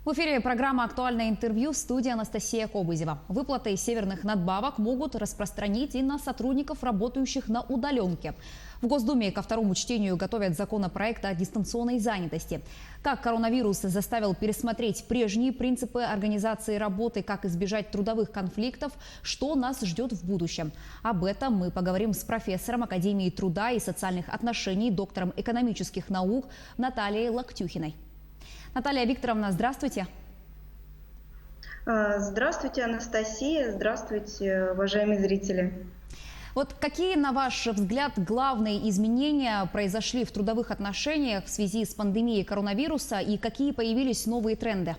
В эфире программа «Актуальное интервью», в студии Анастасия Кобызева. Выплаты северных надбавок могут распространить и на сотрудников, работающих на удаленке. В Госдуме ко второму чтению готовят законопроект о дистанционной занятости. Как коронавирус заставил пересмотреть прежние принципы организации работы, как избежать трудовых конфликтов, что нас ждет в будущем. Об этом мы поговорим с профессором Академии труда и социальных отношений, доктором экономических наук Натальей Локтюхиной. Наталья Викторовна, здравствуйте. Здравствуйте, Анастасия. Здравствуйте, уважаемые зрители. Вот какие, на ваш взгляд, главные изменения произошли в трудовых отношениях в связи с пандемией коронавируса и какие появились новые тренды?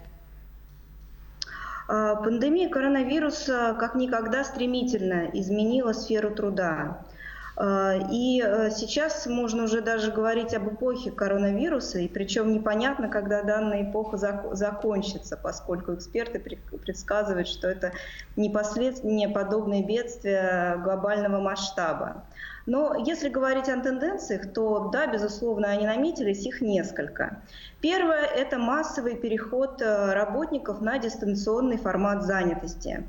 Пандемия коронавируса как никогда стремительно изменила сферу труда. И сейчас можно уже даже говорить об эпохе коронавируса, и причем непонятно, когда данная эпоха закончится, поскольку эксперты предсказывают, что это непосредственно подобное бедствие глобального масштаба. Но если говорить о тенденциях, то да, безусловно, они наметились, их несколько. Первое – это массовый переход работников на дистанционный формат занятости.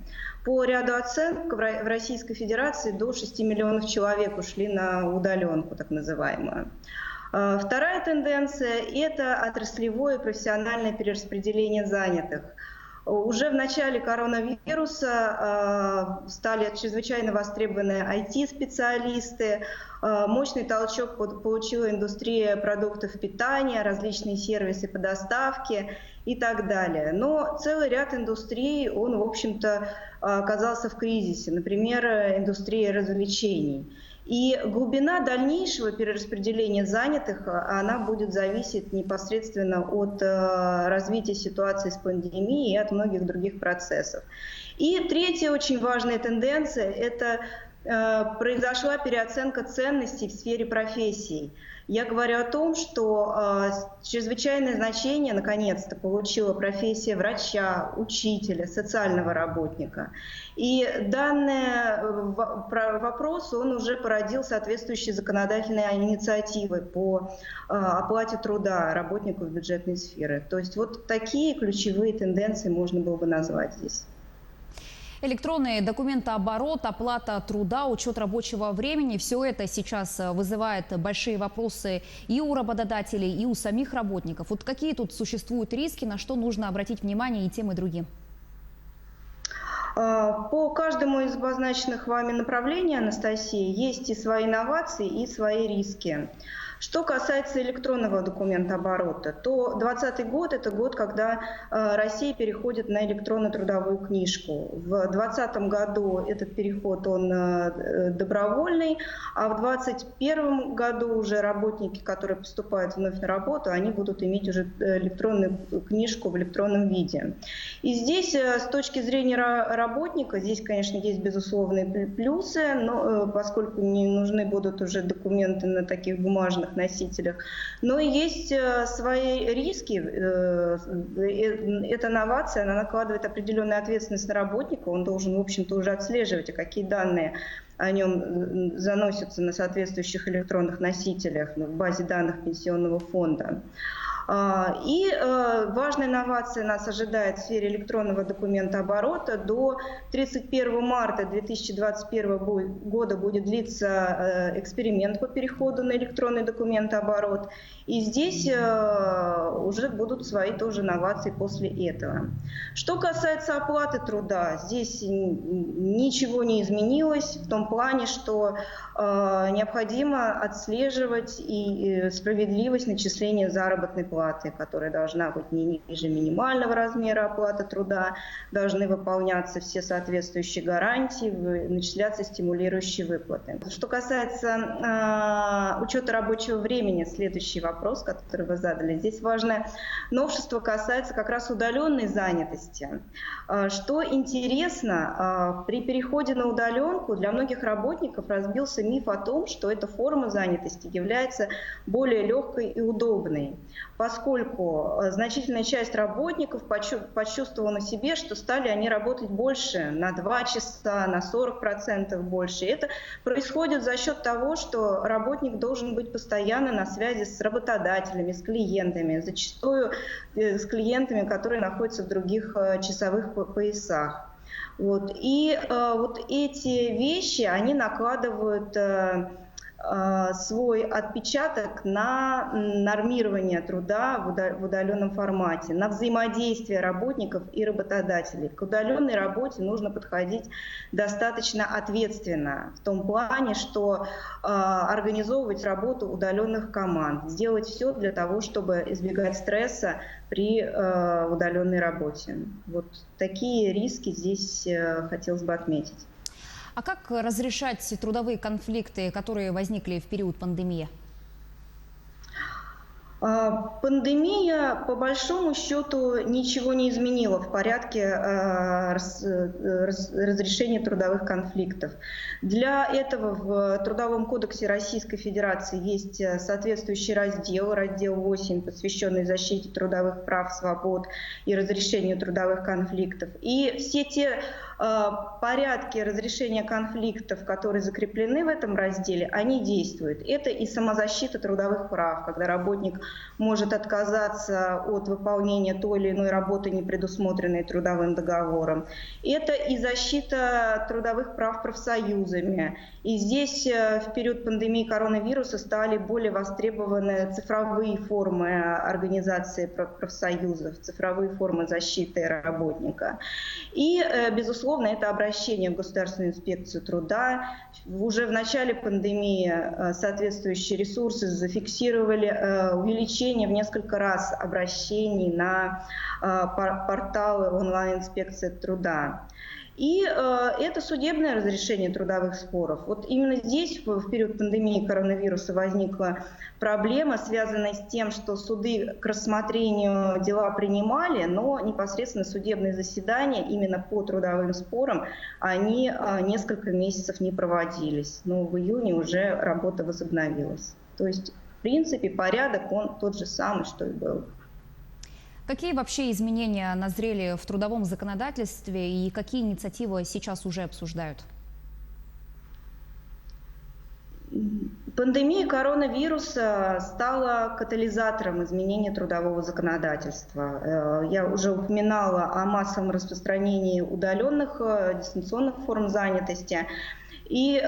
По ряду оценок в Российской Федерации до 6 миллионов человек ушли на удаленку, так называемую. Вторая тенденция – это отраслевое профессиональное перераспределение занятых. Уже в начале коронавируса стали чрезвычайно востребованы IT-специалисты, мощный толчок получила индустрия продуктов питания, различные сервисы по доставке и так далее. Но целый ряд индустрий, он, в общем-то, оказался в кризисе, например, индустрия развлечений. И глубина дальнейшего перераспределения занятых, она будет зависеть непосредственно от развития ситуации с пандемией и от многих других процессов. И третья очень важная тенденция – это произошла переоценка ценностей в сфере профессий. Я говорю о том, что чрезвычайное значение наконец-то получила профессия врача, учителя, социального работника. И данный вопрос, он уже породил соответствующие законодательные инициативы по оплате труда работников бюджетной сферы. То есть вот такие ключевые тенденции можно было бы назвать здесь. Электронный документооборот, оплата труда, учет рабочего времени – все это сейчас вызывает большие вопросы и у работодателей, и у самих работников. Вот какие тут существуют риски, на что нужно обратить внимание и тем, и другим? По каждому из обозначенных вами направлений, Анастасия, есть и свои инновации, и свои риски. Что касается электронного документооборота, то 2020 год – это год, когда Россия переходит на электронно-трудовую книжку. В 2020 году этот переход, он добровольный, а в 2021 году уже работники, которые поступают вновь на работу, они будут иметь уже электронную книжку в электронном виде. И здесь, с точки зрения работника, здесь, конечно, есть безусловные плюсы, но поскольку не нужны будут уже документы на таких бумажных носителях. Но есть свои риски. Эта новация, она накладывает определенную ответственность на работника. Он должен, в общем-то, уже отслеживать, какие данные о нем заносятся на соответствующих электронных носителях в базе данных пенсионного фонда. И важная инновация нас ожидает в сфере электронного документооборота. До 31 марта 2021 года будет длиться эксперимент по переходу на электронный документооборот. И здесь уже будут свои тоже инновации после этого. Что касается оплаты труда, здесь ничего не изменилось в том плане, что необходимо отслеживать и справедливость начисления заработной платы, которая должна быть не ниже минимального размера оплаты труда, должны выполняться все соответствующие гарантии, начисляться стимулирующие выплаты. Что касается учета рабочего времени, следующий вопрос, который вы задали. Здесь важное новшество касается как раз удаленной занятости. Что интересно, при переходе на удаленку для многих работников разбился миф о том, что эта форма занятости является более легкой и удобной. По поскольку значительная часть работников почувствовала на себе, что стали они работать больше, на 2 часа, на 40% больше. Это происходит за счет того, что работник должен быть постоянно на связи с работодателями, с клиентами, зачастую с клиентами, которые находятся в других часовых поясах. Вот. И вот эти вещи, они накладывают свой отпечаток на нормирование труда в удаленном формате, на взаимодействие работников и работодателей. К удаленной работе нужно подходить достаточно ответственно, в том плане, что организовывать работу удаленных команд, сделать все для того, чтобы избегать стресса при удаленной работе. Вот такие риски здесь хотелось бы отметить. А как разрешать трудовые конфликты, которые возникли в период пандемии? Пандемия, по большому счету, ничего не изменила в порядке разрешения трудовых конфликтов. Для этого в Трудовом кодексе Российской Федерации есть соответствующий раздел 8, посвященный защите трудовых прав, свобод и разрешению трудовых конфликтов. И все те порядки разрешения конфликтов, которые закреплены в этом разделе, они действуют. Это и самозащита трудовых прав, когда работник может отказаться от выполнения той или иной работы, не предусмотренной трудовым договором. Это и защита трудовых прав профсоюзами. И здесь в период пандемии коронавируса стали более востребованы цифровые формы организации профсоюзов, цифровые формы защиты работника. И, безусловно, это обращение в Государственную инспекцию труда. Уже в начале пандемии соответствующие ресурсы зафиксировали увеличение в несколько раз обращений на порталы онлайн-инспекции труда. И это судебное разрешение трудовых споров. Вот именно здесь, в период пандемии коронавируса, возникла проблема, связанная с тем, что суды к рассмотрению дела принимали, но непосредственно судебные заседания именно по трудовым спорам, они несколько месяцев не проводились. Но в июне уже работа возобновилась. То есть, в принципе, порядок он тот же самый, что и был. Какие вообще изменения назрели в трудовом законодательстве и какие инициативы сейчас уже обсуждают? Пандемия коронавируса стала катализатором изменения трудового законодательства. Я уже упоминала о массовом распространении удаленных, дистанционных форм занятости. И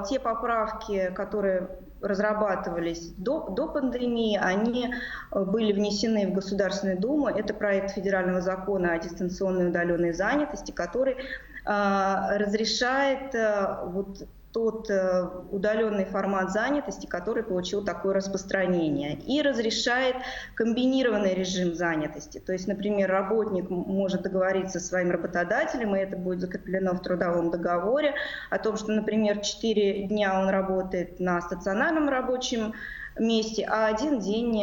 те поправки, которые разрабатывались до пандемии, они были внесены в Государственную Думу. Это проект федерального закона о дистанционной удаленной занятости, который разрешает вот тот удаленный формат занятости, который получил такое распространение, и разрешает комбинированный режим занятости. То есть, например, работник может договориться со своим работодателем, и это будет закреплено в трудовом договоре, о том, что, например, 4 дня он работает на стационарном рабочем месте, а 1 день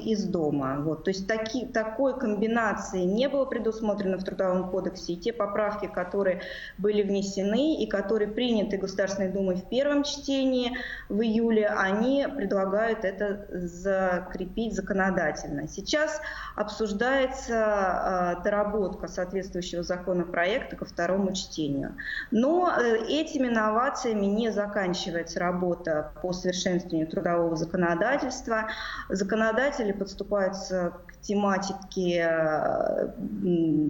из дома. Вот. То есть такой комбинации не было предусмотрено в Трудовом кодексе. И те поправки, которые были внесены и которые приняты Государственной Думой в первом чтении в июле, они предлагают это закрепить законодательно. Сейчас обсуждается доработка соответствующего законопроекта ко второму чтению. Но этими новациями не заканчивается работа по совершенствованию трудового законодательства. Законодатели подступаются к тематике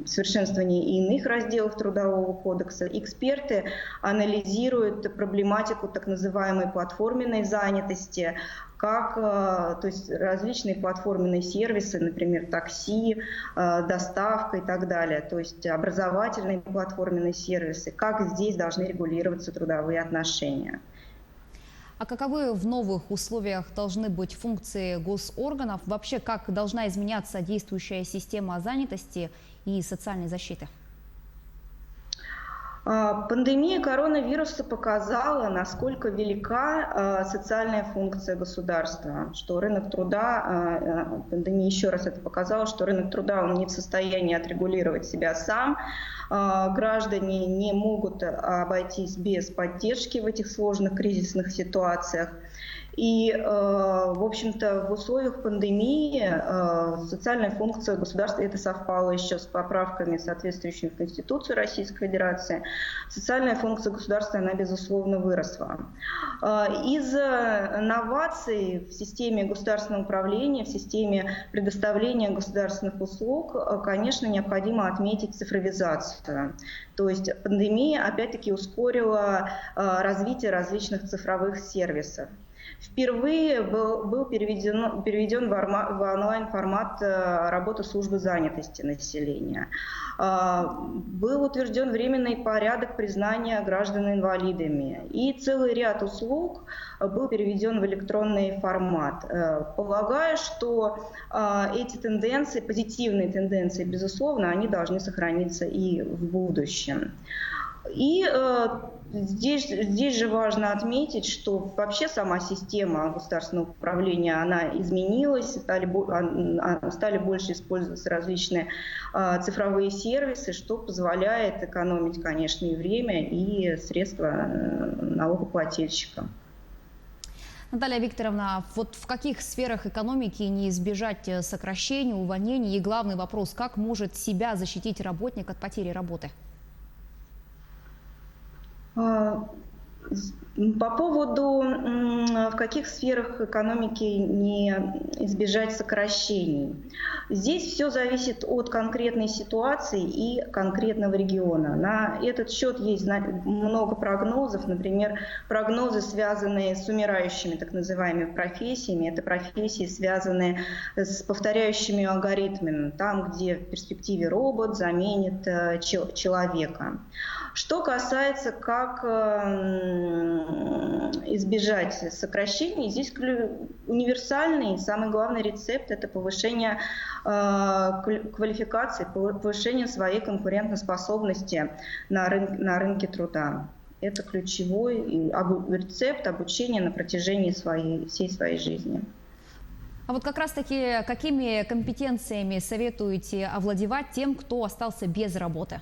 совершенствования и иных разделов Трудового кодекса. Эксперты анализируют проблематику так называемой платформенной занятости, то есть различные платформенные сервисы, например, такси, доставка и так далее, то есть образовательные платформенные сервисы, как здесь должны регулироваться трудовые отношения. А каковы в новых условиях должны быть функции госорганов? Вообще, как должна изменяться действующая система занятости и социальной защиты? Пандемия коронавируса показала, насколько велика социальная функция государства, что рынок труда, пандемия еще раз это показала, что рынок труда он не в состоянии отрегулировать себя сам, граждане не могут обойтись без поддержки в этих сложных кризисных ситуациях. И, в общем-то, в условиях пандемии социальная функция государства, это совпало еще с поправками, соответствующими в Конституцию Российской Федерации, социальная функция государства, она, безусловно, выросла. Из новаций в системе государственного управления, в системе предоставления государственных услуг, конечно, необходимо отметить цифровизацию. То есть пандемия, опять-таки, ускорила развитие различных цифровых сервисов. Впервые был переведен в онлайн-формат работы службы занятости населения. Был утвержден временный порядок признания граждан инвалидами. И целый ряд услуг был переведен в электронный формат. Полагаю, что эти тенденции, позитивные тенденции, безусловно, они должны сохраниться и в будущем. И здесь же важно отметить, что вообще сама система государственного управления, она изменилась, стали больше использоваться различные цифровые сервисы, что позволяет экономить, конечно, и время, и средства налогоплательщика. Наталья Викторовна, вот в каких сферах экономики не избежать сокращений, увольнений? И главный вопрос, как может себя защитить работник от потери работы? По поводу, в каких сферах экономики не избежать сокращений. Здесь все зависит от конкретной ситуации и конкретного региона. На этот счет есть много прогнозов. Например, прогнозы, связанные с умирающими так называемыми профессиями. Это профессии, связанные с повторяющими алгоритмами, там, где в перспективе робот заменит человека. Что касается, как избежать сокращений, здесь универсальный, самый главный рецепт – это повышение квалификации, повышение своей конкурентоспособности на рынке труда. Это ключевой рецепт обучения на протяжении всей своей жизни. А вот как раз-таки какими компетенциями советуете овладевать тем, кто остался без работы?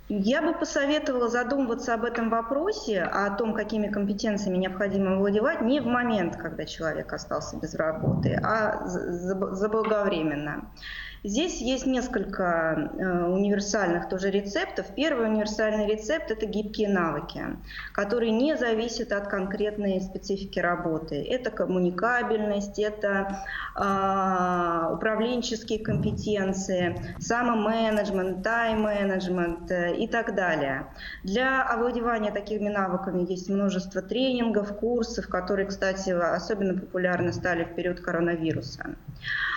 Я бы посоветовала задумываться об этом вопросе, о том, какими компетенциями необходимо овладевать, не в момент, когда человек остался без работы, а заблаговременно. Здесь есть несколько универсальных тоже рецептов. Первый универсальный рецепт – это гибкие навыки, которые не зависят от конкретной специфики работы. Это коммуникабельность, это управленческие компетенции, самоменеджмент, тайм-менеджмент и так далее. Для овладевания такими навыками есть множество тренингов, курсов, которые, кстати, особенно популярны стали в период коронавируса.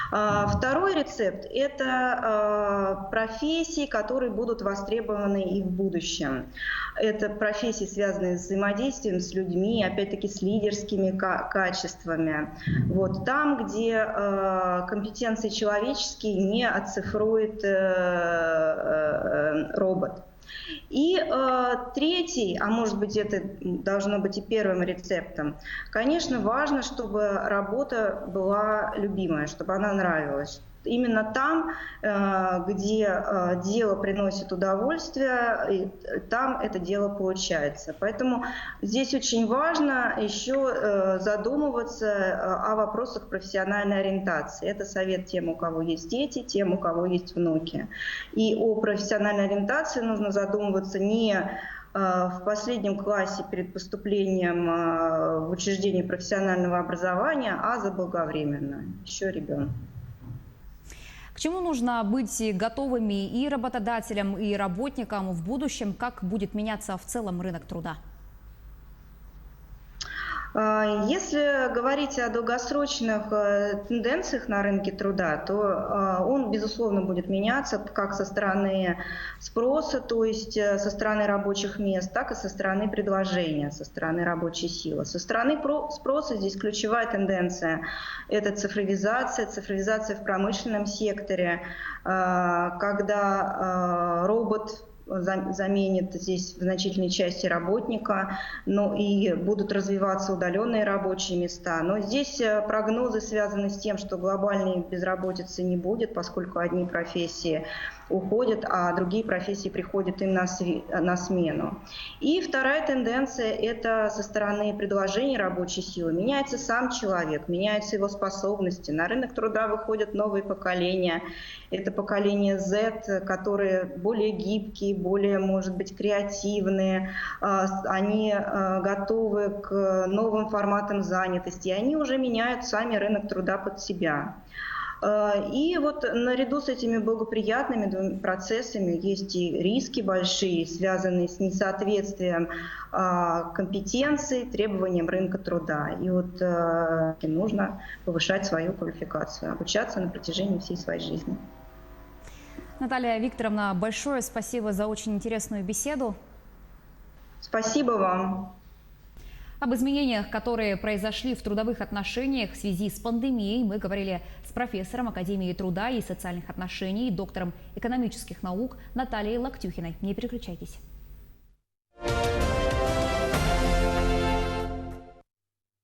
Второй рецепт – это профессии, которые будут востребованы и в будущем. Это профессии, связанные с взаимодействием с людьми, опять-таки с лидерскими качествами. Вот, там, где компетенции человеческие не оцифрует робот. И третий, а может быть это должно быть и первым рецептом, конечно, важно, чтобы работа была любимая, чтобы она нравилась. Именно там, где дело приносит удовольствие, там это дело получается. Поэтому здесь очень важно еще задумываться о вопросах профессиональной ориентации. Это совет тем, у кого есть дети, тем, у кого есть внуки. И о профессиональной ориентации нужно задумываться не в последнем классе перед поступлением в учреждение профессионального образования, а заблаговременно, еще ребенок. К чему нужно быть готовыми и работодателям, и работникам в будущем? Как будет меняться в целом рынок труда? Если говорить о долгосрочных тенденциях на рынке труда, то он, безусловно, будет меняться как со стороны спроса, то есть со стороны рабочих мест, так и со стороны предложения, со стороны рабочей силы. Со стороны спроса здесь ключевая тенденция – это цифровизация в промышленном секторе, когда робот заменит здесь в значительной части работника, но и будут развиваться удаленные рабочие места. Но здесь прогнозы связаны с тем, что глобальной безработицы не будет, поскольку одни профессии уходят, а другие профессии приходят им на смену. И вторая тенденция – это со стороны предложения рабочей силы. Меняется сам человек, меняются его способности. На рынок труда выходят новые поколения. Это поколение Z, которые более гибкие, более, может быть, креативные. Они готовы к новым форматам занятости. И они уже меняют сами рынок труда под себя. И вот наряду с этими благоприятными процессами есть и риски большие, связанные с несоответствием компетенций, требованиям рынка труда. И вот нужно повышать свою квалификацию, обучаться на протяжении всей своей жизни. Наталья Викторовна, большое спасибо за очень интересную беседу. Спасибо вам. Об изменениях, которые произошли в трудовых отношениях в связи с пандемией, мы говорили с профессором Академии труда и социальных отношений, доктором экономических наук Натальей Локтюхиной. Не переключайтесь.